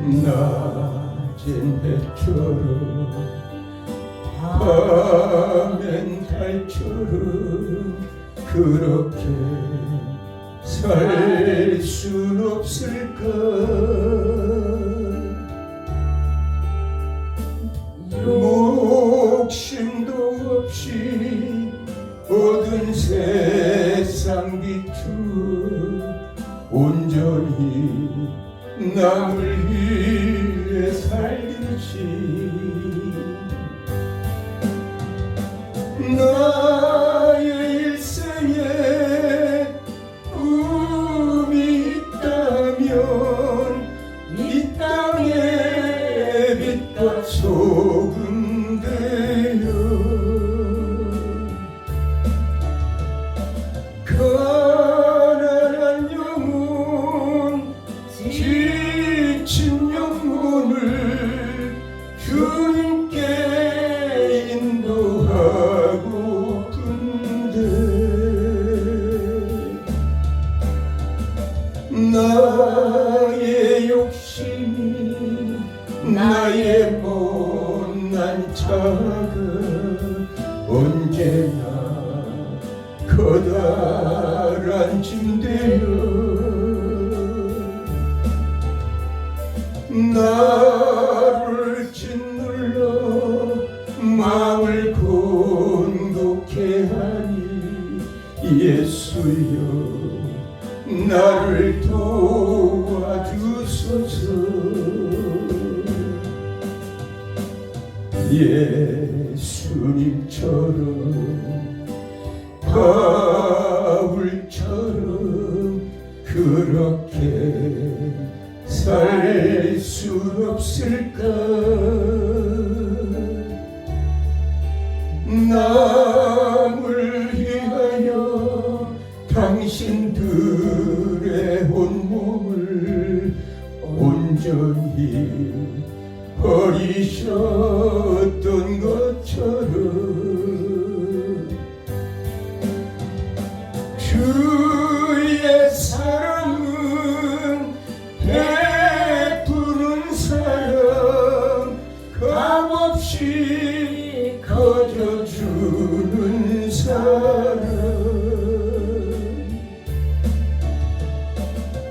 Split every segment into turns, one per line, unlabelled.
낮엔 해처럼 밤엔 달처럼 그렇게 살 순 없을까. 욕심도 없이 모든 세상 비추어 온전히 남을 위해 살듯이 나의 일생에 꿈이 있다면 이 땅에 빛과 소금 되어 가난한 영혼 지친 영혼을 주님께 인도하고픈데 나의 욕심이 나의 못난 자가 언제나 커다란 짐되어 나를 짓눌러 마음을 곤곡해 하니 예수여 나를 도와주소서. 예수님처럼 바울처럼 그렇게 살 수 없을까. 남을 위하여 당신들의 온몸을 온전히 버리셨던 것처럼 주의 사랑은 베푸는 사랑 값없이 거저주는 사랑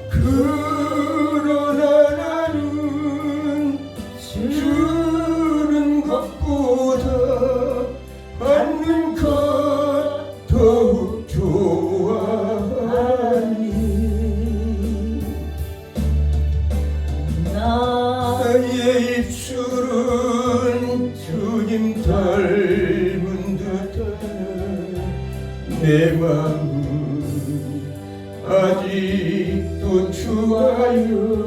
그러나 나는 주는 것보다 받는 것 더욱 좋아하니 나의 입술은 주님 닮은 듯하나 내 마음은 아직도 좋아요.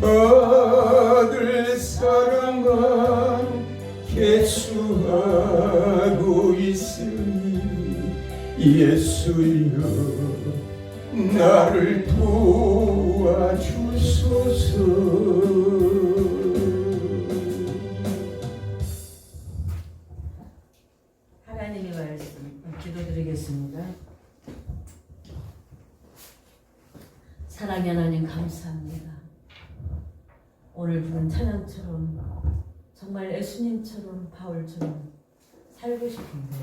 받을 사랑만 계수하고 있으니 예수여 나를 도와주소서.
하나님의 말씀 기도드리겠습니다. 사랑의 하나님 감사합니다. 오늘 부른 찬양처럼 정말 예수님처럼 바울처럼 살고 싶은데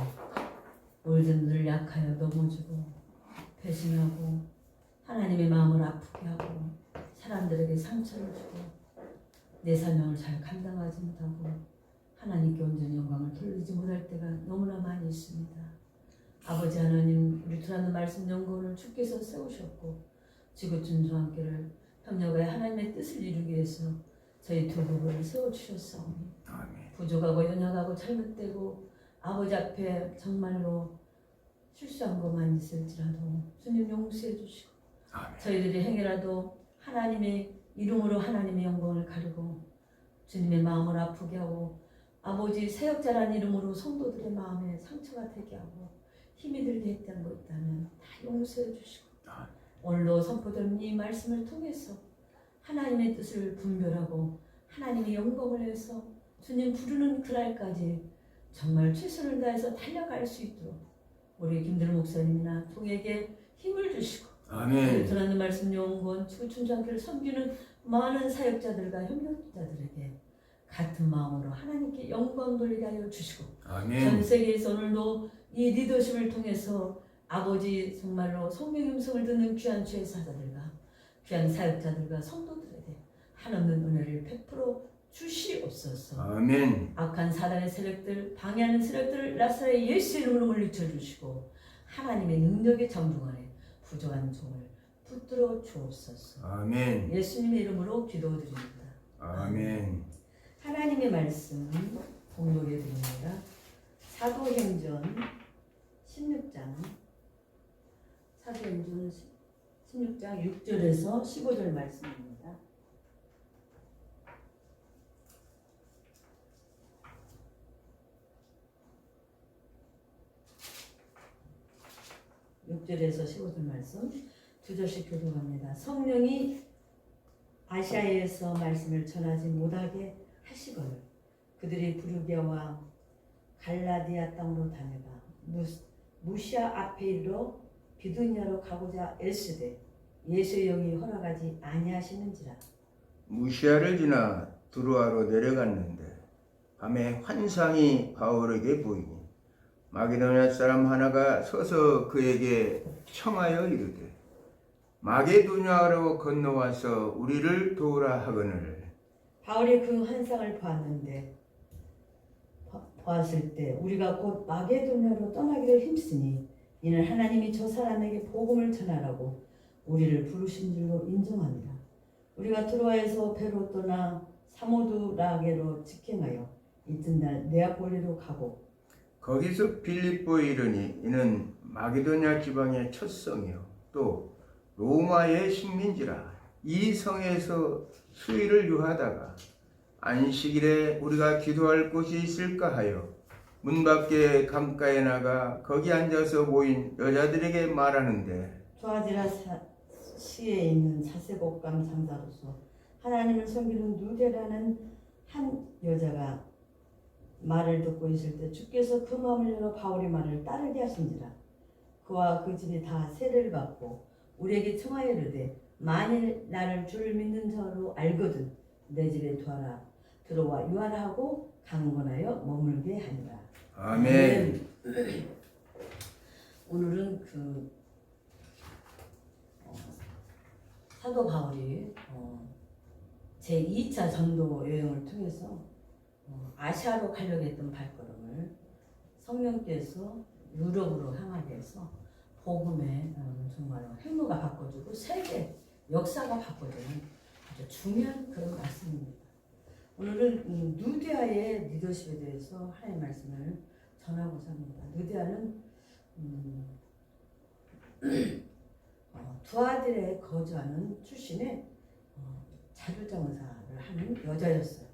우리들은 늘 약하여 넘어지고 배신하고 하나님의 마음을 아프게 하고 사람들에게 상처를 주고 내 사명을 잘 감당하지 못하고 하나님께 온전히 영광을 돌리지 못할 때가 너무나 많이 있습니다. 아버지 하나님, 우리 두라는 말씀 연구원을 주께서 세우셨고 지구촌 중앙교회를 협력하여 하나님의 뜻을 이루기 위해서 저희 두 부부를 세워주셨사오니 부족하고 연약하고 잘못되고 아버지 앞에 정말로 실수한 것만 있을지라도 주님 용서해 주시고 저희들이 행위라도 하나님의 이름으로 하나님의 영광을 가리고 주님의 마음을 아프게 하고 아버지 사역자라는 이름으로 성도들의 마음에 상처가 되게 하고 힘이 들게 했던 것 있다면 다 용서해 주시고 오늘도 선포되는 이 말씀을 통해서 하나님의 뜻을 분별하고 하나님의 영광을 위해서 주님 부르는 그날까지 정말 최선을 다해서 달려갈 수 있도록 우리 김들 목사님이나 통에게 힘을 주시고
아멘.
전하는 말씀 용건 춘장교를 섬기는 많은 사역자들과 협력자들에게 같은 마음으로 하나님께 영광 돌리게 하여 주시고 전
아멘.
세계에서 오늘도 이 리더십을 통해서 아버지 정말로 성령의 음성을 듣는 귀한 주의 사자들과 귀한 사역자들과 성도들에게 한없는 은혜를 베풀어 주시옵소서.
아멘.
악한 사단의 세력들, 방해하는 세력들을 나사렛 예수 이름으로 물리쳐 주시고 하나님의 능력의 정중 안에 부족한 종을 붙들어 주옵소서.
아멘.
예수님의 이름으로 기도드립니다.
아멘.
하나님의 말씀 공독해 드립니다. 사도행전 16장 6절에서 15절 말씀입니다. (6절에서 15절) 말씀 두 절씩 교독합니다. 성령이 아시아에서 말씀을 전하지 못하게 하시거늘 그들이 부르기아와 갈라디아 땅으로 다녀가 무시아 앞에 이르러 비두냐로 가고자 애쓰되 예수의 영이 허락하지 아니하시는지라.
무시아를 지나 두루아로 내려갔는데 밤에 환상이 바울에게 보이니 마게도냐 사람 하나가 서서 그에게 청하여 이르되 마게도냐로 건너와서 우리를 도우라 하거늘.
바울이 그 환상을 보았을 때 우리가 곧 마게도냐로 떠나기를 힘쓰니 이는 하나님이 저 사람에게 복음을 전하라고 우리를 부르신 줄로 인정합니다. 우리가 트로아에서 배로 떠나 사모드라게로 직행하여 이튿날 네아폴리로 가고
거기서 빌립보에 이르니 이는 마게도냐 지방의 첫 성이요 또 로마의 식민지라. 이 성에서 수일을 유하다가 안식일에 우리가 기도할 곳이 있을까 하여 문 밖에 강가에 나가 거기 앉아서 모인 여자들에게 말하는데
투아디라 시에 있는 사세곡감 장사로서 하나님을 섬기는 누데라는 한 여자가 말을 듣고 있을 때 주께서 그 마음을 열어 바울의 말을 따르게 하신지라. 그와 그 집이 다 세례를 받고 우리에게 청하여 이르되 만일 나를 주를 믿는 자로 알거든 내 집에 들어와 유하라 하고 강권하여 머물게 하니라.
아멘.
오늘은 사도 바울이 제2차 전도 여행을 통해서 아시아로 가려고 했던 발걸음을 성령께서 유럽으로 향하게 해서 복음의 정말로 행로가 바꿔주고 세계 역사가 바꿔주는 아주 중요한 그런 말씀입니다. 오늘은 누디아의 리더십에 대해서 하나님의 말씀을 전하고자 합니다. 누디아는 두아딜에 거주하는 출신의 자율장사를 하는 여자였어요.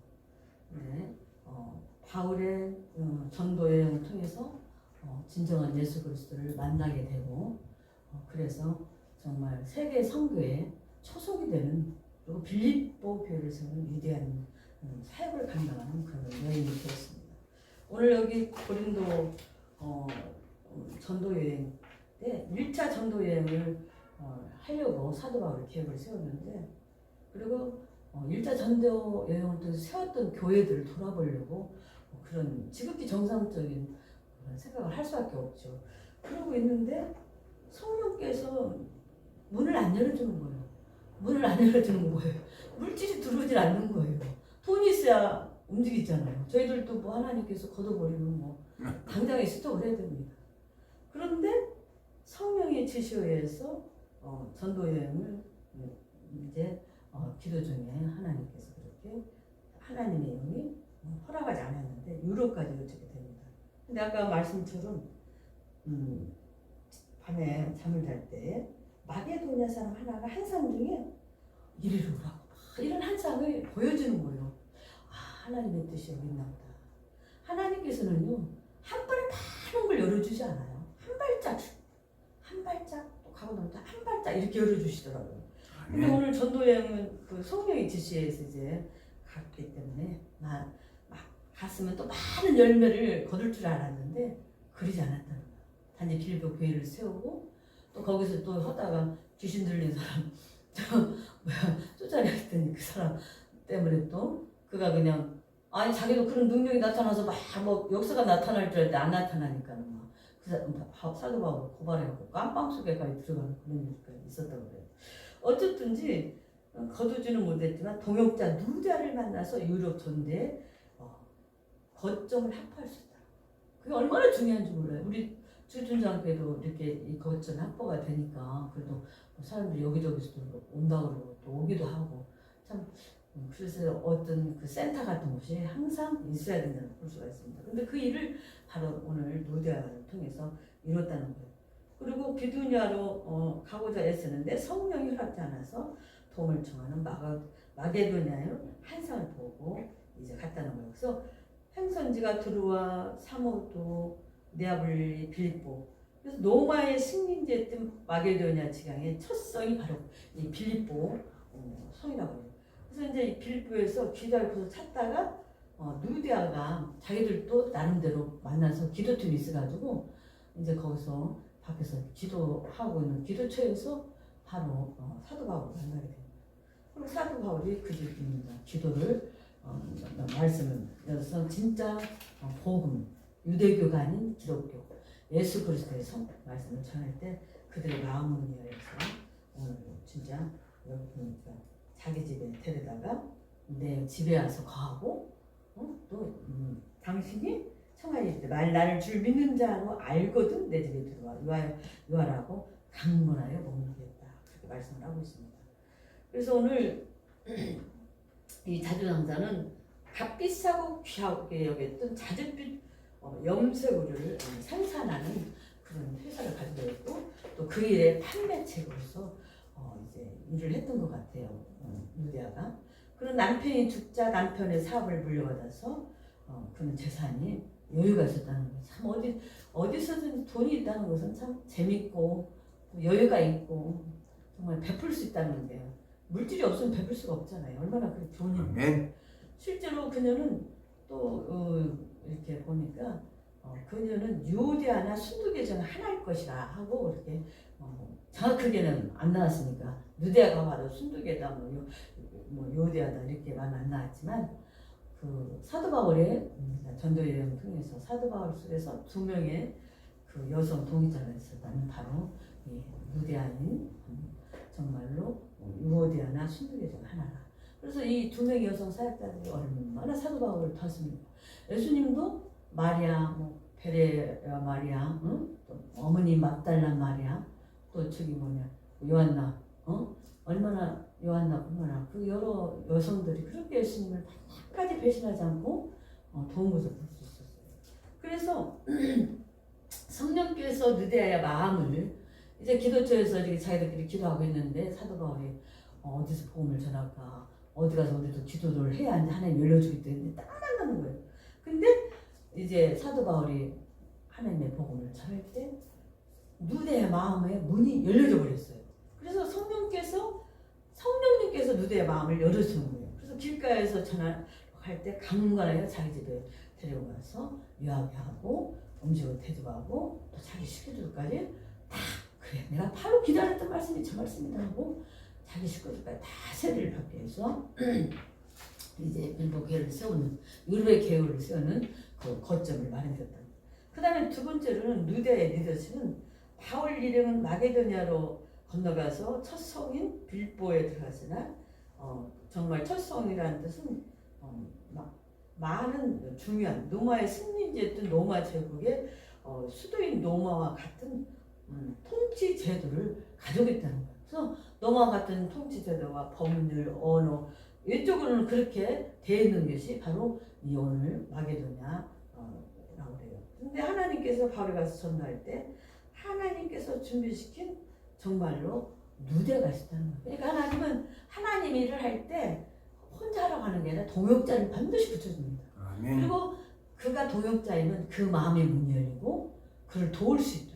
네, 바울의 전도 여행을 통해서 진정한 예수 그리스도를 만나게 되고 그래서 정말 세계 선교에 초석이 되는 그리고 빌립보 교회를 세우는 위대한 사역을 감당하는 그런 여행이 되었습니다. 오늘 여기 고린도 전도 여행 때 1차 전도 여행을 하려고 사도 바울이 계획을 세웠는데 그리고 1차 전도 여행을 통해서 세웠던 교회들을 돌아보려고 그런 지극히 정상적인 생각을 할 수밖에 없죠. 그러고 있는데 성령께서 문을 안 열어주는 거예요. 문을 안 열어주는 거예요. 물질이 들어오질 않는 거예요. 돈이 있어야 움직이잖아요. 저희들도 뭐 하나님께서 걷어버리면 뭐 당장에 스톱을 해야 됩니다. 그런데 성령의 지시에 의해서 전도 여행을 이제 기도 중에 하나님께서 그렇게 하나님의 영이 허락하지 않았는데 유럽까지 오게 됩니다. 근데 아까 말씀처럼 밤에 잠을 잘 때 마게도냐 사람 하나가 환상 중에 이리로 오라고 막 이런 환상을 보여주는 거예요. 아, 하나님의 뜻이 여기 있나 보다. 하나님께서는요 한 번에 많은 걸 열어주지 않아요. 한 발짝 또 가고 나면 한 발짝 이렇게 열어주시더라고요. 근데 오늘 전도 여행은 그 성령의 지시에서 이제 갔기 때문에 막 갔으면 또 많은 열매를 거둘 줄 알았는데 그러지 않았다는 거예요. 단지 빌립보 교회를 세우고 또 거기서 또 하다가 귀신 들린 사람 쫓아냈더니 그 사람 때문에 또 그가 그냥 아니 자기도 그런 능력이 나타나서 막 뭐 역사가 나타날 줄 알았는데 안 나타나니까 막그 사도 바울 고발해갖고 깜빵 속에까지 들어가는 그런 일까지 있었다고 그래요. 어쨌든지 거두지는 못했지만 동역자 누디아를 만나서 유럽 전대에 거점을 확보할 수 있다. 그게 얼마나 중요한지 몰라요. 우리 주준장께도 이렇게 이 거점 확보가 되니까 그래도 사람들이 여기저기서 온다고 그러고 또 오기도 하고 참 그래서 어떤 그 센터 같은 곳이 항상 있어야 된다는 볼 수가 있습니다. 근데 그 일을 바로 오늘 누디아를 통해서 이뤘다는 거예요. 그리고 비두니아로 가고자 애쓰는데 성령이 허락지 않아서 도움을 청하는 마게도냐로 한상을 보고 이제 갔다는 거예요. 그래서 행선지가 드루아, 사모도, 네아블리, 빌립보. 그래서 로마의 식민지였던 마게도냐 지방의 첫 성이 바로 이 빌립보 성이라고 해요. 그래서 이제 이 빌립보에서 기도하고서 찾다가 누디아가 자기들도 나름대로 만나서 기도팀이 있어가지고 이제 거기서 밖에서 기도하고 있는 기도처에서 바로 사도 바울을 만나게 됩니다. 그리고 사도 바울이 그 기도를 말씀을 여기서 진짜 복음 유대교가 아닌 기독교 예수 그리스도의 말씀을 전할 때 그들의 마음을 위하여서 오늘 진짜 여기 보니까 자기 집에 데려다가 내 집에 와서 거하고 또 당신이 청하일 때 나를 줄 믿는 자로 알거든 내 집에 들어와 유하라고 강권하여 머물겠다 그렇게 말씀을 하고 있습니다. 그래서 오늘 이 자주상자는 값비싸고 귀하게 여겼던 자줏빛 염색우유를 생산하는 그런 회사를 가지고 있고 또 그 일의 판매책으로서 이제 일을 했던 것 같아요. 누디아가. 그런 남편이 죽자 남편의 사업을 물려받아서 그런 재산이 여유가 있었다는 거예요. 참 어디서든 돈이 있다는 것은 참 재밌고 여유가 있고 정말 베풀 수 있다는 건데요. 물질이 없으면 베풀 수가 없잖아요. 얼마나 그 돈이.
아멘.
실제로 그녀는 또 이렇게 보니까 그녀는 유오디아나 순두계 중 하나일 것이라 하고 이렇게 정확하게는 안 나왔으니까 누디아가 바로 순두계다 뭐 유오디아다 이렇게만 안 나왔지만 그 사도 바울의 전도 여행을 통해서 사도 바울 속에서 2명의 그 여성 동의자가 있었다면 바로 이 누디아인 정말로 유오디아나 순두계 중 하나라. 그래서 이 2명의 여성 사역자들이 얼마나 사도 바울을 도왔습니까? 예수님도 마리아, 뭐 베레아 마리아, 또 어머니 막달라 마리아, 또 저기 뭐냐 요한나, 얼마나 요한나뿐만 그 여러 여성들이 그렇게 예수님을 끝까지 배신하지 않고 도운 것을 볼 수 있었어요. 그래서 성령께서 누디아의 마음을 이제 기도처에서 이렇게 자기들끼리 기도하고 있는데 사도 바울이 어디서 복음을 전할까? 어디 가서 우리도 기도를 해야 하나님 열려주기 때문에 딱 만나는 거예요. 근데 이제 사도 바울이 하나님의 복음을 전할 때 누디아의 마음에 문이 열려져 버렸어요. 그래서 성령님께서 누디아의 마음을 열어주는 거예요. 그래서 길가에서 전할 때 강건하여 자기 집에 데려가서 유하게 하고 음식을 대접하고 또 자기 식구들까지 다 그래 내가 바로 기다렸던 말씀이 저 말씀이다 하고 자기 식구들까지 다 세례를 받게 해서 이제 일부 교회를 세우는 유럽의 교회를 세우는 그 거점을 마련했다. 그 다음에 두 번째로는 누디아의 리더십은 바울 일행은 마게도냐로 건너가서 첫 성인 빌보에 들어갔으나 정말 첫 성이라는 뜻은 많은 중요한 로마의 식민지였던 로마 제국의 수도인 로마와 같은 통치 제도를 가지고 있다는 거예요. 그래서 로마와 같은 통치 제도와 법률, 언어 이쪽으로는 그렇게 되어 있는 것이 바로 이 오늘 마게도냐라고 해요. 근데 하나님께서 바울에 가서 전도할 때 하나님께서 준비시킨 정말로 누대가 있었다는 거예요. 그러니까 하나님은 하나님 일을 할 때 혼자 하라고 하는 게 아니라 동역자를 반드시 붙여줍니다.
아멘.
그리고 그가 동역자이면 그 마음의 문이 열리고 그를 도울 수 있죠.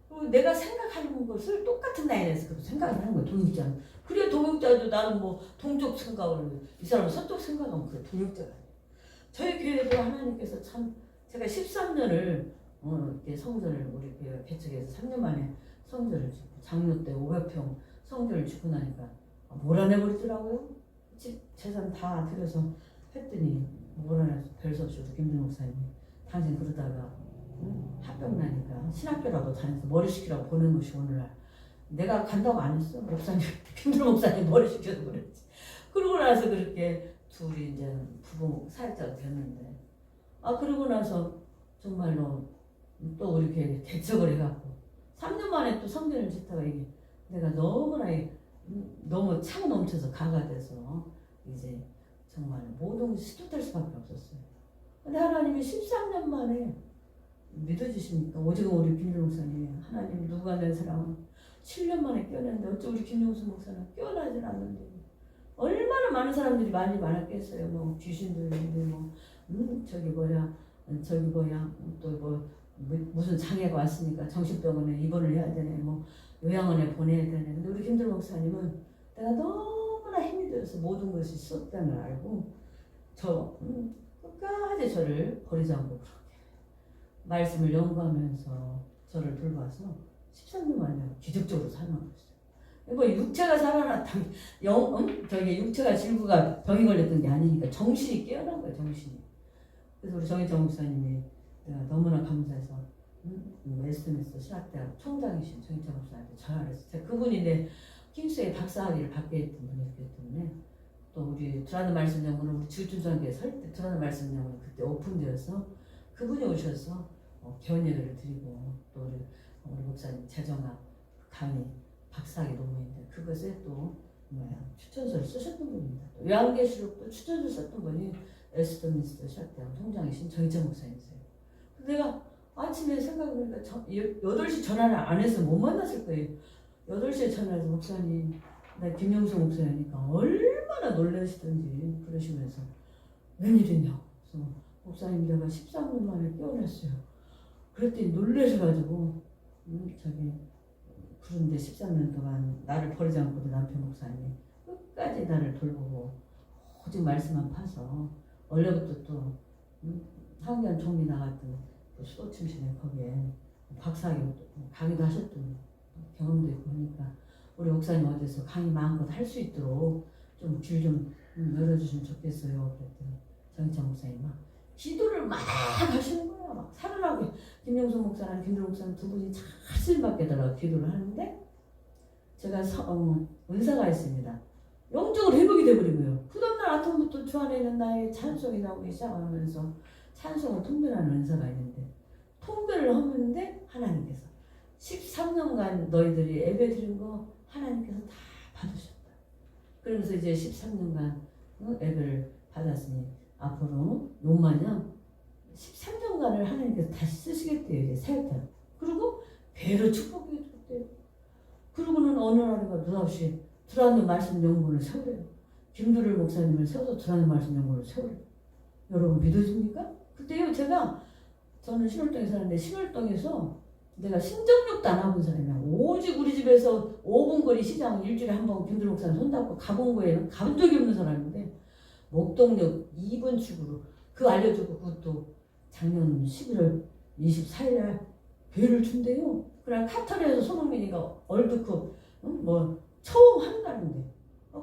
그리고 내가 생각하는 것을 똑같은 라인에서 생각을 하는 거예요. 동역자는. 그래야 동역자도 나는 뭐 동쪽 생각을 이 사람은 서쪽 생각하면 그게 동역자가 아니에요. 저희 교회도 하나님께서 참 제가 13년을 이렇게 성전을 우리 교회가 개척해서 3년 만에 성전을 짓고 장로 때 500평 성전을 짓고 나니까 몰아내버리더라고요. 집 재산 다 들여서 했더니 몰아내서 별 수 없이 우리 김준 목사님이 당신 그러다가 합병 나니까 신학교라도 다녀서 머리 식히라고 보낸 것이 오늘날. 내가 간다고 안 했어. 목사님, 김준 목사님 머리 식혀서 그랬지. 그러고 나서 그렇게 둘이 이제 부부 사역자가 됐는데, 그러고 나서 정말로 또 이렇게 개척을 해갖고 3년 만에 또 성전을 짓다가 이게 내가 너무나 너무 차고 넘쳐서 가가 돼서 이제 정말 모든 것이 시도될 수밖에 없었어요. 근데 하나님이 13년 만에 믿어주시니까, 오직은 우리 김준 목사님이 하나님 누가 낸 사람은 7년 만에 깨어났는데 어째 우리 김용수 목사는 깨어나질 않는데, 얼마나 많은 사람들이 많았겠어요. 뭐 귀신 들리는데 또 뭐 무슨 장애가 왔으니까 정신병원에 입원을 해야 되네, 뭐 요양원에 보내야 되네. 근데 우리 김준 목사님은 내가 너무나 힘이 들어서 모든 것이 썼다는 걸 알고 끝까지 저를 버리지 않고 그렇게 말씀을 연구하면서 저를 돌봐서 13년 만에 기적적으로 살아났어요. 뭐 육체가 살아났다, 육체가 질구가 병이 걸렸던 게 아니니까 정신이 깨어난 거예요, 정신이. 그래서 우리 정희정 목사님이 내가 너무나 감사해서 웨스트민스터 신학대학 총장이신 정희정 목사님한테 전화를 했어요. 그분이 내 킹스의 박사학위를 받게 했던 분이기 때문에, 또 우리 두라는 말씀 연구는 우리 지구촌장교회 설 때 두라는 말씀 연구는 그때 오픈되어서 그분이 오셔서 견예를 드리고, 또 우리 목사님 재정학 강의 박사학위 논문인데 그것에 또 추천서를 쓰셨던 분입니다. 또 요한계시록도 추천서를 썼던 분이 웨스트민스터 신학대학 총장이신 정희정 목사님이세요. 내가 아침에 생각해보니까 8시 전화를 안 해서 못 만났을 거예요. 8시에 전화해서 목사님, 나 김영수 목사님이니까 얼마나 놀라시던지 그러시면서 웬일이냐고. 그래서 목사님 내가 13년 만에 깨어났어요. 그랬더니 놀라셔가지고 그런데 13년 동안 나를 버리지 않고 우리 남편 목사님이 끝까지 나를 돌보고 오직 말씀만 파서 원래부터 또 한국연 총리 나갔던 그 수도 침신에 거기에 박사학위 강의도 하셨던 경험도 있고 하니까 우리 목사님 어디서 강의 마음껏 할 수 있도록 좀 길 좀 열어주시면 좋겠어요. 그랬더니 정희창 목사님 막 기도를 막 하시는 거예요. 막 살아나게 김영수 목사랑 김준 목사님 두 분이 자신 받게더라고 기도를 하는데, 제가 은사가 있습니다. 영적으로 회복이 돼버리고요. 그 다음날 아침부터 주 안에 있는 나의 찬송이 나오기 시작하면서 찬송을 통변하는 은사가 있는데, 통변을 하는데 하나님께서 13년간 너희들이 예배 드린 거 하나님께서 다 받으셨다. 그러면서 이제 13년간 예배를 받았으니 앞으로 용마냥 13년간을 하나님께서 다시 쓰시겠대요. 이제 사역자. 그리고 배로 축복해 줬대요. 그러고는 어느 날인가 느닷없이 두라는 말씀 연구를 세우래요. 김두를 목사님을 세워서 두라는 말씀 연구를 세우래요. 여러분 믿어집니까? 그때요 저는 신월동에 사는데 신월동에서 내가 신정력도 안 해본 사람이야. 오직 우리 집에서 5분 거리 시장 일주일에 한 번 김두를 목사님 손잡고 가본 거에는 가본 적이 없는 사람인데, 목동역 2번 출구로 그거 알려주고 그것도 작년 11월 24일날 배를 준대요. 그날 카타르에서 손흥민이가 월드컵 처음 한다는데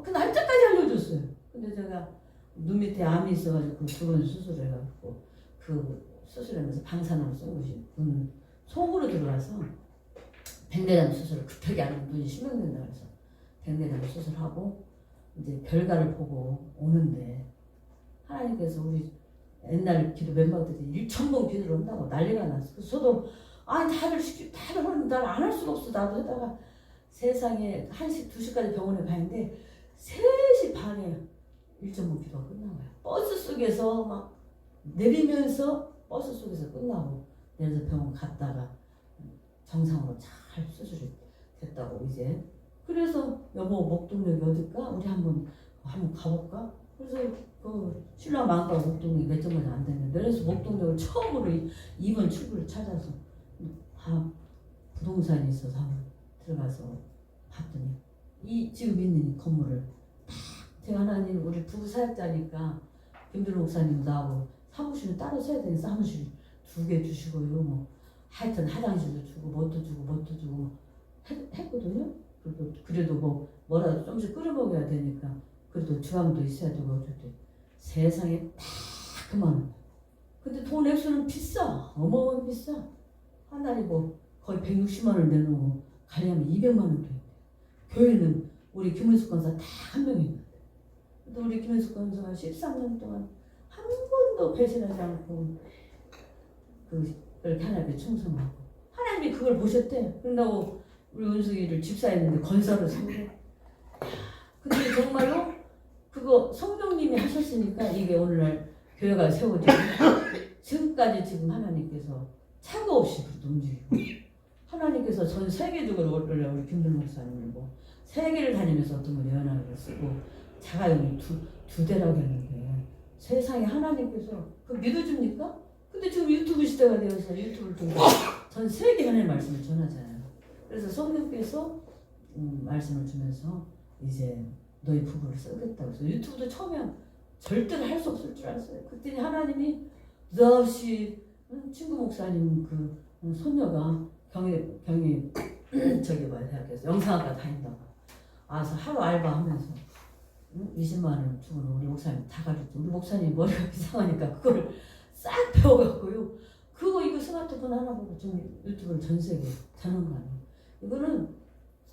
그 날짜까지 알려줬어요. 근데 제가 눈 밑에 암이 있어가지고 두 번 수술해가지고 그 수술하면서 방사능 쓴 것이 눈 속으로 들어와서 백내장 수술을 급하게 안 하면 눈이 실명된다 그래서 백내장 수술하고 이제 결과를 보고 오는데, 하나님께서 우리 옛날 기도 멤버들이 1,000번 기도를 한다고 난리가 났어. 그래서 저도 다들 하는데 난 안 할 수가 없어. 나도 하다가 세상에 1시, 2시까지 병원에 가는데 3시 반에 1.5 기도가 끝난 거야. 버스 속에서 막 내리면서 버스 속에서 끝나고 내려서 병원 갔다가 정상으로 잘 수술이 됐다고 이제. 그래서 여보 목동역이 어딜까? 우리 한번 가볼까? 그래서 그 신랑 마음껏 목동역이 몇 정거장 안 됐는데, 그래서 목동역을 처음으로 2번 출구를 찾아서 부동산이 있어서 한번 들어가서 봤더니 지금 있는 이 건물을 제가 하나님 우리 부부 사역자니까 김두루 목사님 나하고 사무실을 따로 써야 되는 사무실 2개 주시고요. 뭐 하여튼 화장실도 주고 뭣도 주고 했거든요. 그래도 뭐라도 좀씩 끓여 먹어야 되니까 그래도 주방도 있어야 되고 어쨌든 세상에 다 그만. 근데 돈 액수는 비싸. 어마어마하게 비싸. 한 달에 거의 160만 원 내놓고 가려면 200만 원 돼. 교회는 우리 김은숙 권사 다 한 명이 있는데. 근데 우리 김은숙 권사가 13년 동안 한 번도 배신하지 않고 그렇게 하나님께 충성하고 하나님이 그걸 보셨대. 그런다고 우리 은숙이를 집사했는데 건설을 세우고. 근데 정말로 그거 성령님이 하셨으니까 이게 오늘날 교회가 세워지고 지금까지 지금 하나님께서 차고 없이 그렇게 움직이고 하나님께서 전 세계적으로 우리 김들 목사님을 세계를 다니면서 어떤 분 예언하고 쓰고 자가용이 두 대라고 했는데 세상에 하나님께서 그거 믿어줍니까? 근데 지금 유튜브 시대가 되어서 유튜브를 통해 전 세계 하나님의 말씀을 전하잖아요. 그래서 성령께서 말씀을 주면서 이제 너희 부부를 쓰겠다고 해서 유튜브도 처음에 절대로 할 수 없을 줄 알았어요. 그랬더니 하나님이 느닷없이 친구 목사님 그 손녀가 경희 대학에서 영상학과 다닌다고 와서 하루 알바하면서 20만 원 주고 우리 목사님 다 가르쳐. 우리 목사님 머리가 이상하니까 그거를 싹 배워갖고요. 이거 스마트폰 하나 보고 좀 유튜브를 전 세계 자는 거 아니에요. 이거는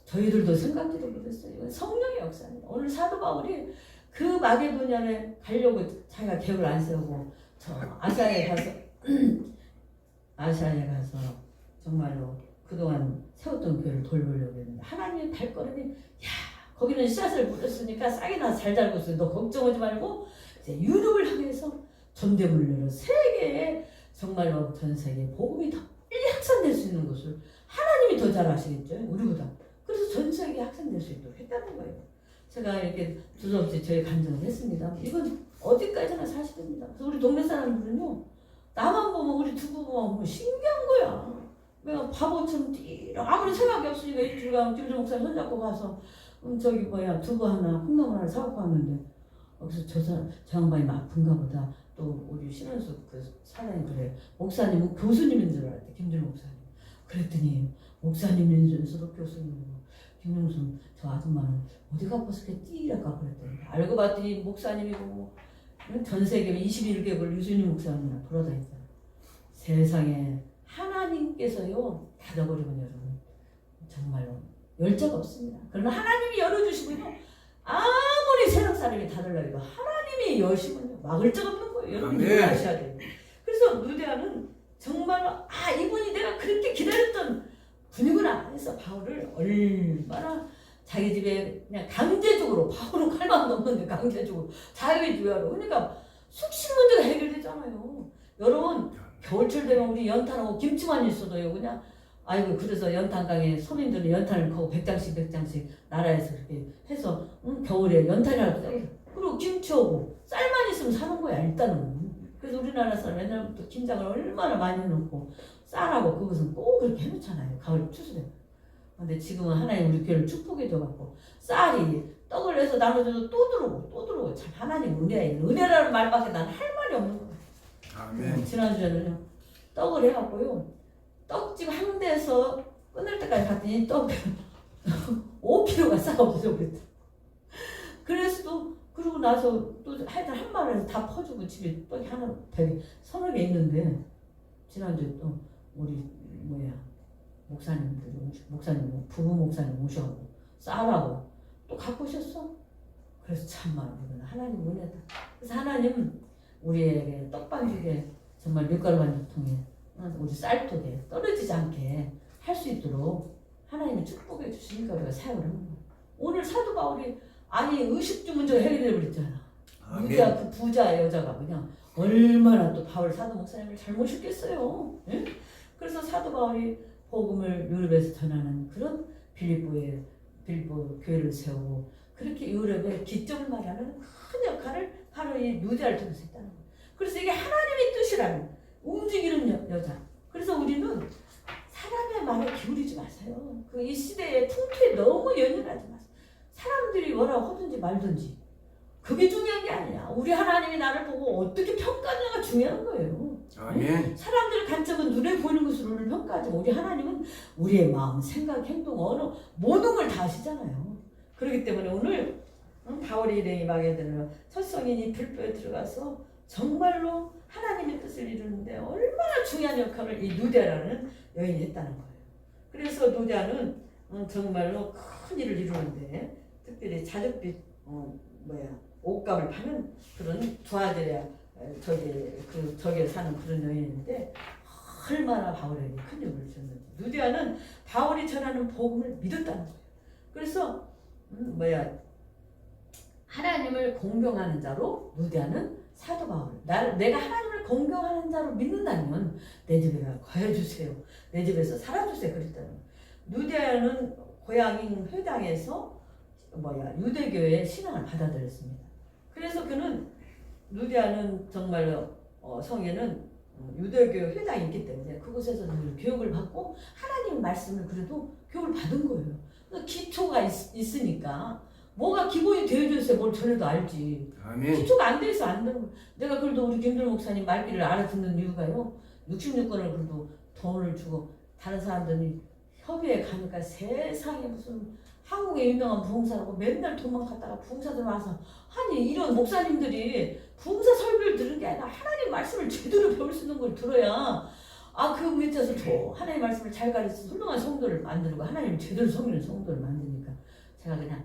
저희들도 생각지도 못했어요. 이건 성령의 역사입니다. 오늘 사도 바울이 그 마게도냐에 가려고 자기가 계획을 안 세우고 저 아시아에 가서 정말로 그동안 세웠던 교회를 돌보려고 했는데 하나님의 발걸음이 거기는 씨앗을 묻었으니까 싹이나 잘 자라고 있어요. 너 걱정하지 말고 이제 유럽을 향해서 전대문으로 세계에 정말로 전 세계 복음이 더 빨리 확산될 수 있는 것을 하나님이 더 잘 아시겠죠. 우리보다. 그래서 전 세계에 확산될 수 있도록 했다는 거예요. 제가 이렇게 두서없이 저희 간증을 했습니다. 이건 어디까지나 사실입니다. 그래서 우리 동네 사람들은요, 나만 보면 우리 두 부부만 보면 신기한 거야. 내가 바보처럼 뛰라. 아무리 생각이 없으니까 일주일간 김준 목사님 손잡고 가서 두부 하나, 콩나물 하나 사갖고 왔는데 그래서 저 양반이 아픈가 보다. 또 우리 신원숙 그 사장님 그래. 목사님은 교수님인 줄 알았대. 김준 목사님. 그랬더니 목사님인 줄 알았어. 교수님. 김용순 저 아줌마는 어디가 아파서 이렇게 뛰라까 그랬더니 알고 봤더니 목사님이고 전 세계 21개국 유수님 목사님이나 돌아다녔잖아. 세상에 하나님께서요 닫아버리면 여러분 정말로 열자가 없습니다. 그러나 하나님이 열어주시면요 아무리 세상 사람이 닫으려 해도 하나님이 여시면요 막을 자가 없는 거예요. 여러분이 아셔야 돼요. 그래서 누대아는 정말로 이분이 내가 그렇게 기다렸던 분이구나 해서 바울을 얼마나 자기 집에 그냥 강제적으로 바울은 칼만 넘는데 강제적으로 자기 집에 하러 그러니까 숙식 문제가 해결되잖아요. 여러분 겨울철 되면 우리 연탄하고 김치만 있어도요 그냥 그래서 연탄강에 서민들은 연탄을 커고 100장씩 나라에서 그렇게 해서 겨울에 연탄이라도 떼고 그리고 김치하고 쌀만 있으면 사는 거야 일단은. 그래서 우리나라 사람 옛날부터 김장을 얼마나 많이 넣고 쌀하고 그것은 꼭 그렇게 해놓잖아요. 가을 추수에. 근데 지금은 하나님 우리 교회를 축복해 줘갖고 쌀이 떡을 해서 나눠줘도 또 들어오고 참 하나님 은혜예요. 은혜라는 말밖에 난 할 말이 없는 거예요.
아멘.
지난주에는요 떡을 해갖고요 떡집 한 대에서 끊을 때까지 갔더니 떡 5kg가 싹 없어져 그랬대. 그래서 그러고 나서 또 하여튼 한 마리에서 다 퍼주고 집에 떡이 하나 서너 개 있는데 지난주에 또 우리 목사님 부부 목사님 오셔갖고 쌀하고 또 갖고 오셨어. 그래서 참말 이건 하나님 은혜다. 그래서 하나님 우리에게 떡반죽에 정말 밀가루 반죽통에 우리 쌀떡에 떨어지지 않게 할 수 있도록 하나님이 축복해 주시니까 우리가 사용을 하는 거야. 오늘 사도 바울이 의식주 문제가 해결돼 버렸잖아. 우리가 그 부자 여자가 그냥 얼마나 또 바울 사도 목사님을 잘 모셨겠어요. 응? 그래서 사도 바울이 복음을 유럽에서 전하는 그런 빌립보 교회를 세우고 그렇게 유럽의 기점을 말하는 큰 역할을 바로 이 누디아를 통해서 했다는 거예요. 그래서 이게 하나님의 뜻이라는 움직이는 여자. 그래서 우리는 사람의 말에 기울이지 마세요. 이 시대의 풍토에 너무 연연하지 마세요. 사람들이 뭐라고 하든지 말든지 그게 중요한 게 아니야. 우리 하나님이 나를 보고 어떻게 평가하냐가 중요한 거예요.
아멘.
사람들 관점은 눈에 보이는 것으로 우리를 평가하지만 우리 하나님은 우리의 마음, 생각, 행동, 언어 모든 걸 다 아시잖아요. 그렇기 때문에 오늘 바울의 일행이 마게도냐 첫 성인이 들보에 들어가서 정말로 하나님의 뜻을 이루는데 얼마나 중요한 역할을 이 누디아라는 여인이 했다는 거예요. 그래서 누디아는 정말로 큰 일을 이루는데 특별히 자줏빛 옷감을 파는 그런 두아들의 저기에 사는 그런 여인인데 얼마나 바울에게 큰 역을 주셨는지. 누디아는 바울이 전하는 복음을 믿었다는 거예요. 그래서 하나님을 공경하는 자로 누디아는 사도 바울. 내가 하나님을 공경하는 자로 믿는다면 내 집에 거해주세요. 내 집에서 살아주세요. 그랬다는 거예요. 누디아는 고향인 회당에서 유대교의 신앙을 받아들였습니다. 그래서 누디아는 정말로 성에는 유대교 회당이 있기 때문에 그곳에서 늘 교육을 받고 하나님 말씀을 그래도 교육을 받은 거예요. 기초가 있으니까 뭐가 기본이 되어져 있어야 뭘 전해도 알지.
아멘.
기초가 안 돼 있어 안 되는 거예요. 내가 그래도 우리 김들 목사님 말귀를 알아듣는 이유가요. 66권을 그래도 돈을 주고 다른 사람들이 협의회 가니까 세상에 무슨 한국의 유명한 부흥사라고 맨날 도망갔다가 부흥사들 와서 아니 이런 목사님들이 부흥사 설교를 들은 게 아니라 하나님 말씀을 제대로 배울 수 있는 걸 들어야 그 밑에서 저 하나님 말씀을 잘 가르쳐서 훌륭한 성도를 만들고 하나님 제대로 섬기는 성도를 만드니까 제가 그냥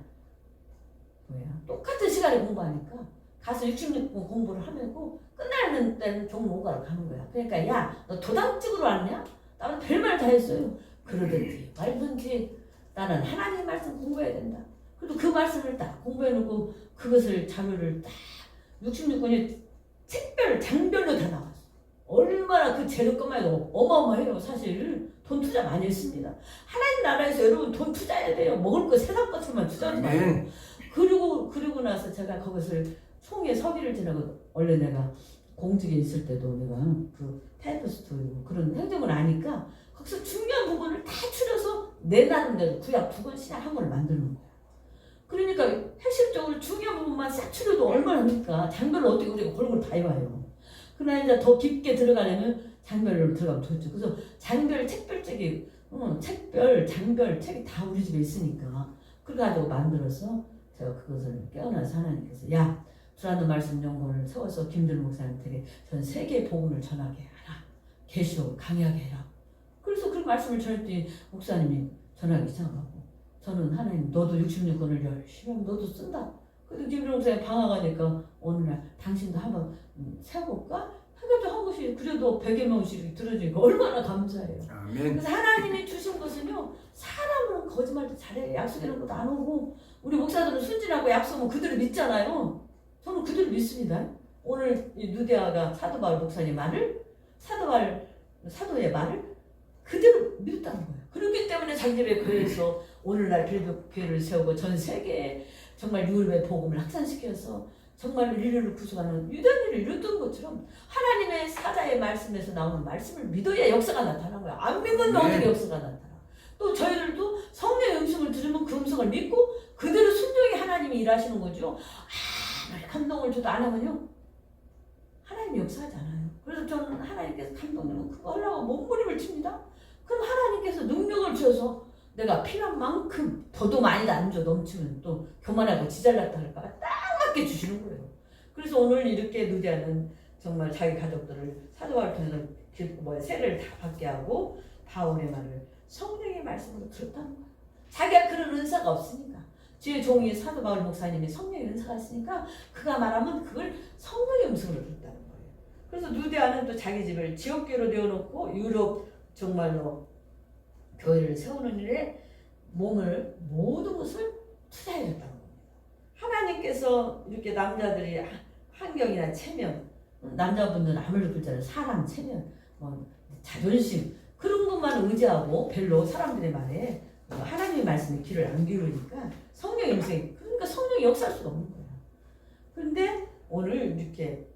똑같은 시간에 공부하니까 가서 66권 공부를 하면고 끝나는 때는 종목가로 가는 거야. 그러니까 야 너 도당 찍으러 왔냐? 나는 별말 다 했어요. 그러든지 말든지 나는 하나님 말씀 공부해야 된다. 그래도 그 말씀을 딱 공부해놓고 그것을 자료를 딱 66권이 책별 장별로 다 나왔어. 얼마나 그 재료 것만 해도 어마어마해요. 사실 돈 투자 많이 했습니다. 하나님 나라에서 여러분 돈 투자해야 돼요. 먹을 거 세상 것들만 투자하지 말고. 그리고 나서 제가 그것을 총회 서기를 지나고 원래 내가 공직에 있을 때도 내가 그 타이피스트 그런 행정을 아니까 거기서 중요한 부분을 다 추려서 내 나름대로 구약 2권 신약 1권을 만드는 거야. 그러니까 핵심적으로 중요한 부분만 싹 추려도 얼마나 합니까? 장별로 어떻게 우리가 그런 걸 다 해봐요. 그러나 이제 더 깊게 들어가려면 장별로 들어가면 좋죠. 그래서 장별 책별책이 책별 장별 책이 다 우리 집에 있으니까 그래가지고 만들어서 제가 그것을 깨어나서 하나님께서 야 주라는 말씀 연구를 세워서 김들 목사님에게 전 세계의 복음을 전하게 하라. 계시록 강의하게 해라. 그래서 그 말씀을 전했더니 목사님이 전하기 시작하고 저는 하나님 너도 66권을 열심히 하면 너도 쓴다. 그래도 김들 목사님 방학하니까 어느 날 당신도 한번 세워볼까? 해가지고 한 것이 그래도 100여 명씩 들어주니까 얼마나 감사해요.
아멘.
그래서 하나님이 주신 것은요 사람은 거짓말도 잘해. 약속이라는 것도 안 오고 우리 목사들은 순진하고 약속은 그대로 믿잖아요. 저는 그대로 믿습니다. 오늘 이 누디아가 사도 바울 목사님 말을 사도의 말을 그대로 믿었다는 거예요. 그렇기 때문에 자기 집에 교회에서 오늘날 교회를 세우고 전 세계에 정말 유럽의 복음을 확산시켜서 정말로 인류를 구속하는 유대인을 이뤘던 것처럼 하나님의 사자의 말씀에서 나오는 말씀을 믿어야 역사가 나타나는 거야. 안 믿는 어떻게 역사가 나타나. 또 저희들도 성령의 음성을 들으면 그 음성을 믿고 그대로 순종히 하나님이 일하시는 거죠. 감동을 줘도 안 하면요 하나님이 역사하지 않아요. 그래서 저는 하나님께서 감동되면 그거 하려고 몸부림을 칩니다. 그럼 하나님께서 능력을 주셔서 내가 필요한 만큼 더도 많이 안 줘. 넘치면 또 교만하고 지잘났다 할까 봐 딱 맞게 주시는 거예요. 그래서 오늘 이렇게 누디아는 정말 자기 가족들을 사도바울 통해서 세례를 다 받게 하고 바울의 말을 성령의 말씀으로 들었다는 거예요. 자기가 그런 은사가 없으니까 주의 종이 사도 바울 목사님이 성령의 은사가 있으니까 그가 말하면 그걸 성령의 음성으로 듣다는 거예요. 그래서 누디아는 또 자기 집을 지역교회로 내어놓고 유럽 정말로 교회를 세우는 일에 모든 것을 투자해줬다는 겁니다. 하나님께서 이렇게 남자들이 환경이나 체면, 남자분들은 아무래도 그렇잖아요. 사랑, 체면, 자존심 그런 것만 의지하고 별로 사람들의 말에 하나님의 말씀에 귀를 안 기울이니까 성령의 음성이 그러니까 성령이 역사할 수가 없는 거야. 그런데 오늘 이렇게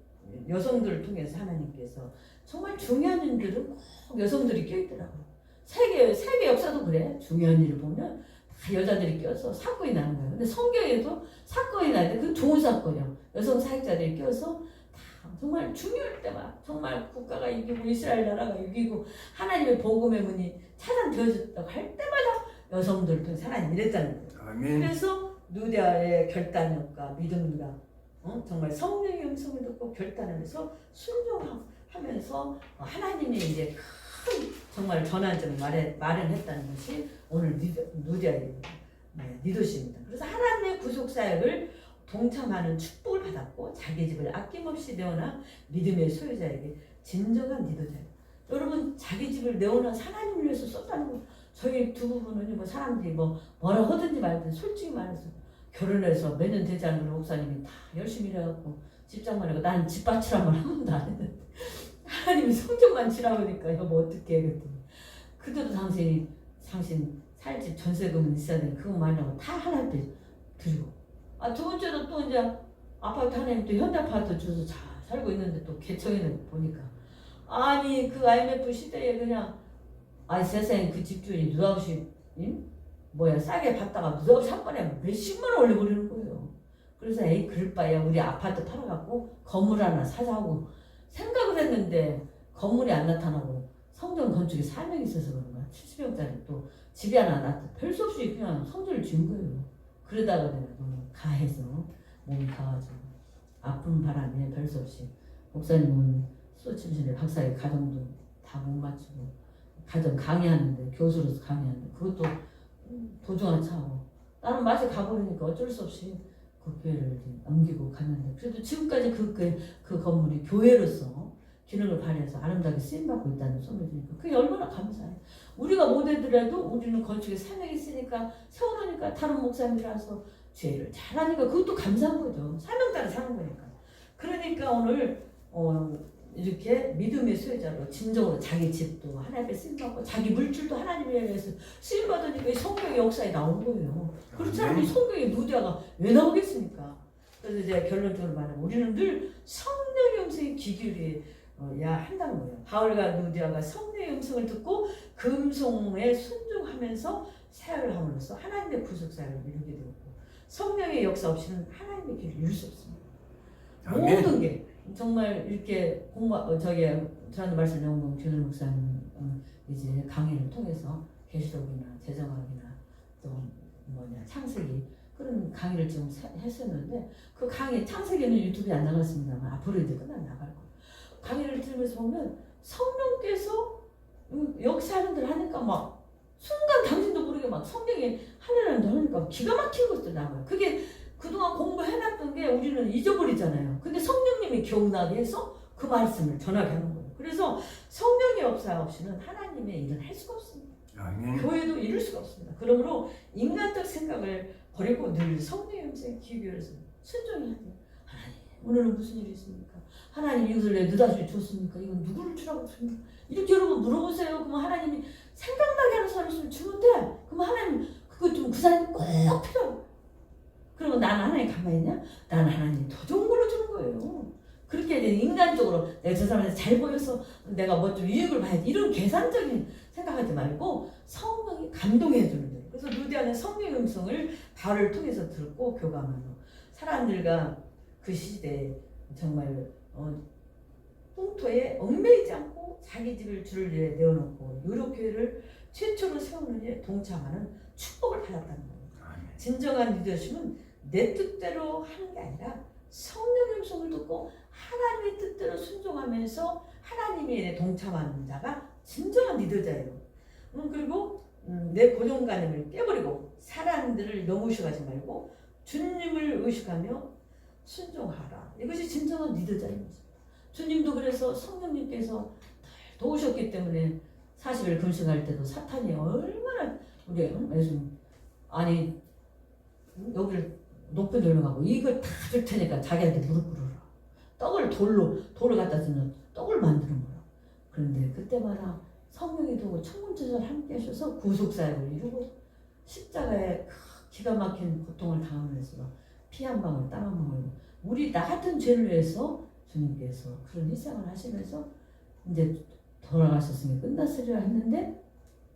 여성들을 통해서 하나님께서 정말 중요한 일들은 꼭 여성들이 껴있더라고요. 세계 역사도 그래. 중요한 일을 보면 다 여자들이 껴서 사건이 나는 거예요. 근데 성경에도 사건이 나는데 그건 좋은 사건이에요. 여성 사역자들이 껴서 다 참 정말 중요할 때만 정말 국가가 이기고 이스라엘 나라가 이기고 하나님의 복음의 문이 차단되어졌다고 할 때마다 여성들 통해서 하나님 이랬다는 거예요.
아멘.
그래서 누디아의 결단력과 믿음과 정말 성령의 음성을 듣고 결단하면서 순종하면서 하나님이 이제 큰 정말 전환점을 마련했다는 것이 오늘 누디아의 리더십입니다. 그래서 하나님의 구속 사역을 동참하는 축복을 받았고 자기 집을 아낌없이 내어나 믿음의 소유자에게 진정한 리더자예요. 여러분 자기 집을 내어놔서 하나님을 위해서 썼다는 거 저희 두 부부는 뭐 사람들이 뭐라 하든지 말든 솔직히 말해서 결혼해서 몇 년 되지 않은 목사님이 다 열심히 일해갖고 집장만 하고 난 집밭이란 말 한 번도 안 했는데 하나님이 성경만 치라보니까 여보 어떻게 해 그랬더니 그때도 당신 살집 전세금은 있어야 되는 그거 말하고 다 하나님께 드리고 두 번째로 또 이제 아파트 하나님 또 현대아파트 줘서 잘 살고 있는데 또 개청에는 보니까 아니 그 IMF 시대에 그냥 세상에 그 집주인이 누다없이 싸게 받다가 누다없이 한 번에 몇십만 원 올려버리는 거예요. 그래서 에이 그럴 바에야 우리 아파트 팔아갖고 건물 하나 사자고 생각을 했는데 건물이 안 나타나고 성전 건축에 사명이 있어서 그런 거야. 70평짜리 또 집이 하나 놨다. 별 수 없이 그냥 성전을 지은 거예요. 그러다가 내가 너무 가해서 몸이 가가지고 아픈 바람에 별 수 없이 목사님은 수도침실에 박사의 가정도 다 못 맞추고 가정 강의하는데 교수로서 강의하는데 그것도 도중한 차고 나는 맛에 가버리니까 어쩔 수 없이 그 교회를 넘기고 갔는데 그래도 지금까지 그 건물이 교회로서 기능을 발휘해서 아름답게 쓰임받고 있다는 소문을 들으니까 그게 얼마나 감사해. 우리가 못하더라도 우리는 건축에 사명이 있으니까 세워놓으니까 다른 목사님이라서 죄를 잘하니까 그것도 감사한 거죠. 사명 따라 사는 거니까. 그러니까 오늘 이렇게 믿음의 소유자로 진정으로 자기 집도 하나님께 쓰임받고 자기 물질도 하나님에 의해서 쓰임받으니까 이 성경의 역사에 나온 거예요. 그렇지 않으면 성경의 누디아가 왜 나오겠습니까? 그래서 이제 결론적으로 말하면 우리는 늘 성령의 음성에 귀 기울여야 한다는 거예요. 바울과 누디아가 성령의 음성을 듣고 그 음성에 순종하면서 사역을 함으로써 하나님의 구속사역을 이루게 되었고 성령의 역사 없이는 하나님의 길을 이룰 수 없습니다.
아멘.
모든 게 정말 이렇게 저한테 말씀 나온 교수 목사님 이제 강의를 통해서 계시록이나 제정학이나 또 창세기 그런 강의를 지금 했었는데 그 강의 창세기는 유튜브에 안 나갔습니다만 앞으로 이제 끝나면 나갈 거예요. 강의를 들으면서 보면 성령께서 역사하는 대로 하니까 막 순간 당신도 모르게 막 성령이 하늘하는 대로 하니까 기가 막힌 것들 나와요. 그게 그동안 공부해놨던 게 우리는 잊어버리잖아요. 근데 성령님이 기억나게 해서 그 말씀을 전하게 하는 거예요. 그래서 성령의 역사 없이는 하나님의 일을 할 수가 없습니다.
아멘.
교회도 이룰 수가 없습니다. 그러므로 인간적 생각을 버리고 늘 성령의 음성에 귀 기울여서 순종해야 돼요. 하나님 오늘은 무슨 일이 있습니까? 하나님 이것을 내 느닷없이 줬습니까? 이건 누구를 주라고 줍니까? 이렇게 여러분 물어보세요. 그러면 하나님이 생각나게 하는 사람을 주면 돼. 그러면 하나님 그거 좀 그 사람이 꼭 필요하고 그러면 나는 하나님 가만히 있냐? 나는 하나님 더 좋은 걸로 주는 거예요. 그렇게 인간적으로 내가 저 사람한테 잘 보여서 내가 뭐 좀 이익을 봐야지 이런 계산적인 생각하지 말고 성령이 감동해 주는 거예요. 그래서 누디아는 성령의 음성을 바울을 통해서 듣고 교감하는 사람들과 그 시대에 정말 풍토에 얽매이지 않고 자기 집을 주를 위해 내어놓고 유로교회를 최초로 세우는 일에 동참하는 축복을 받았다는 거예요. 진정한 리더십은 내 뜻대로 하는 게 아니라 성령의 음성을 듣고 하나님의 뜻대로 순종하면서 하나님의 일에 동참하는 자가 진정한 리더자예요. 그리고 내 고정관념을 깨버리고 사람들을 너무 의식하지 말고 주님을 의식하며 순종하라. 이것이 진정한 리더자입니다. 주님도 그래서 성령님께서 도우셨기 때문에 40일 금식할 때도 사탄이 얼마나 우리 예수님 아니 여기를 높이 들어가고 이걸 다 줄 테니까 자기한테 무릎 꿇어라. 돌을 갖다 주면 떡을 만드는 거야. 그런데 그때마다 성령이 도고 천군천사를 함께 하셔서 구속사역을 이루고 십자가에 기가 막힌 고통을 당하면서 피 한 방울 땀 한 방울 우리 나 같은 죄를 위해서 주님께서 그런 희생을 하시면서 이제 돌아가셨으니 끝났으리라 했는데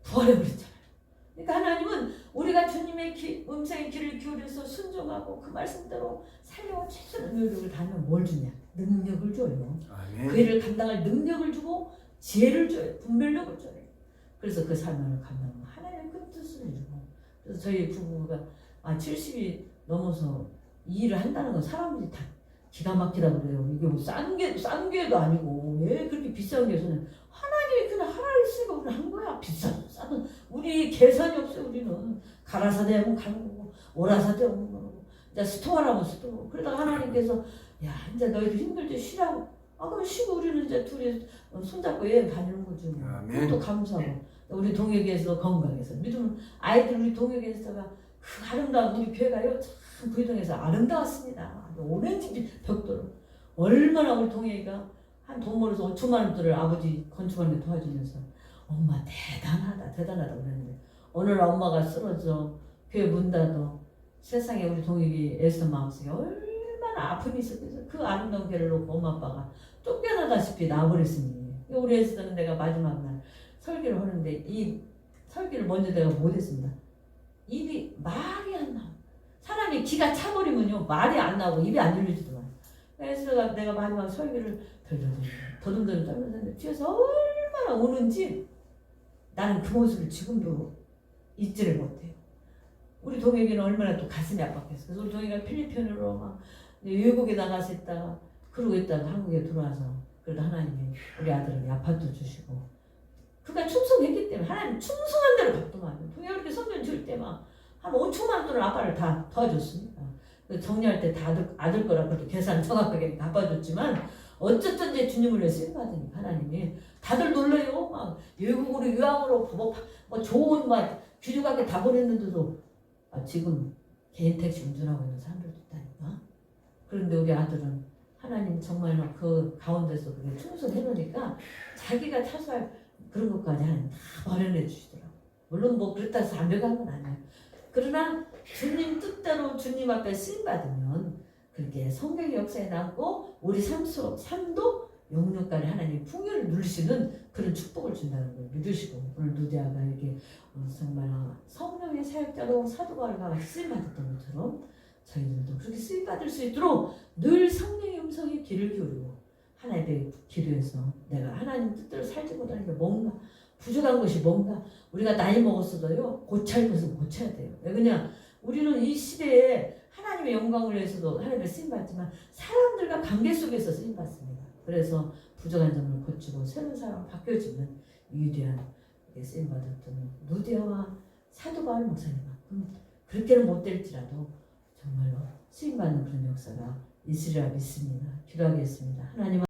부활해버렸잖아요. 그러니까 하나님은 우리가 주님의 음성의 귀를 기울여서 순종하고 그 말씀대로 살려고 최선의 노력을 다하면 뭘 주냐? 능력을 줘요.
아멘.
그 일을 감당할 능력을 주고 지혜를 줘요. 분별력을 줘요. 그래서 그 삶을 감당하면 하나님의 큰 뜻을 이루고. 그래서 저희 부부가 70이 넘어서 이 일을 한다는 건 사람들이 다 기가 막히다고 그래요. 이게 뭐 싼 게도 아니고 왜 그렇게 비싼 게 저는 하나님이 그냥 하나님 쓰니까 우리는 한 거야. 비싸도 싸도 우리 계산이 없어요. 우리는 가라사대 하면 가는 거고 오라사대 오는 거고 이제 스토어라면 스토어. 그러다가 하나님께서 야 이제 너희들 힘들지 쉬라고. 그럼 쉬고 우리는 이제 둘이 손잡고 여행 다니는 거죠. 그것도 감사하고 우리 동역에서 건강해서 믿으면 아이들 우리 동역에서가 그 아름다운 우리 교회가요 참 부의동에서 아름다웠습니다. 오렌지 벽돌 얼마나 우리 동혁이가 한 돈 벌어서 5천만 원들을 아버지 건축하는 데 도와주면서 엄마 대단하다 그랬는데 어느 날 엄마가 쓰러져 교회 문 닫아 세상에 우리 동혁이 애써 마음속에 얼마나 아픔이 있었겠어. 그 아름다운 교회를 놓고 엄마 아빠가 쫓겨나다시피 나와버렸으니 우리 애써는 내가 마지막 날 설교를 하는데 이 설교를 먼저 내가 못했습니다. 입이 말이 안 나와. 사람이 기가 차버리면요 말이 안 나오고 입이 안 열리지도 않아요. 그래서 내가 마지막 설교를 더듬더듬 떨면서 뒤에서 얼마나 우는지 나는 그 모습을 지금도 잊지를 못해요. 우리 동혁이는 얼마나 또 가슴이 아팠겠어. 그래서 우리 동혁이가 필리핀으로 막 외국에 나가서 있다가 그러고 있다가 한국에 들어와서 그래도 하나님이 우리 아들에게 아파트 주시고 그가 충성했기 때문에 하나님 충성한 대로 받더만요. 동혁이 이렇게 성전 지을 때만 한 5천만 원을 아빠를 다 도와줬습니다. 정리할 때 다 아들 거라 그래도 계산 정확하게 갚아줬지만 어쨌든 이제 주님을 위해 쓰임받으니까 하나님이 다들 놀래요. 막 외국으로 유학으로 뭐 좋은 막 귀중하게 다 보냈는데도 지금 개인 택시 운전하고 있는 사람들도 있다니까. 그런데 우리 아들은 하나님 정말 그 가운데서 그게 충성해놓으니까 자기가 차수할 그런 것까지 하나님 다 마련해 주시더라고요. 물론 뭐 그렇다고 해서 완벽한 건 아니에요. 그러나 주님 뜻대로 주님 앞에 쓰임받으면 그렇게 성경의 역사에 남고 우리 삶도 영육간에 하나님 풍요를 누리시는 그런 축복을 준다는 걸 믿으시고 오늘 누디아가 이렇게 정말 성령의 사역자로 사도 바울과 같이 쓰임받았던 것처럼 저희들도 그렇게 쓰임받을 수 있도록 늘 성령의 음성에 귀를 기울이고 하나님의 기도해서 내가 하나님 뜻대로 살지 못하는 게 뭔가 부족한 것이 뭔가 우리가 나이 먹었어도요 고쳐야 할 것은 고쳐야 돼요. 왜 그냥 우리는 이 시대에 하나님의 영광을 위해서도 하나님의 쓰임받지만 사람들과 관계 속에서 쓰임받습니다. 그래서 부족한 점을 고치고 새로운 사람으로 바뀌어지는 위대한 쓰임받았던 누디아와 사도 바울 목사님만큼 그렇게는 못 될지라도 정말로 쓰임받는 그런 역사가 있으리라 믿습니다. 기도하겠습니다. 하나님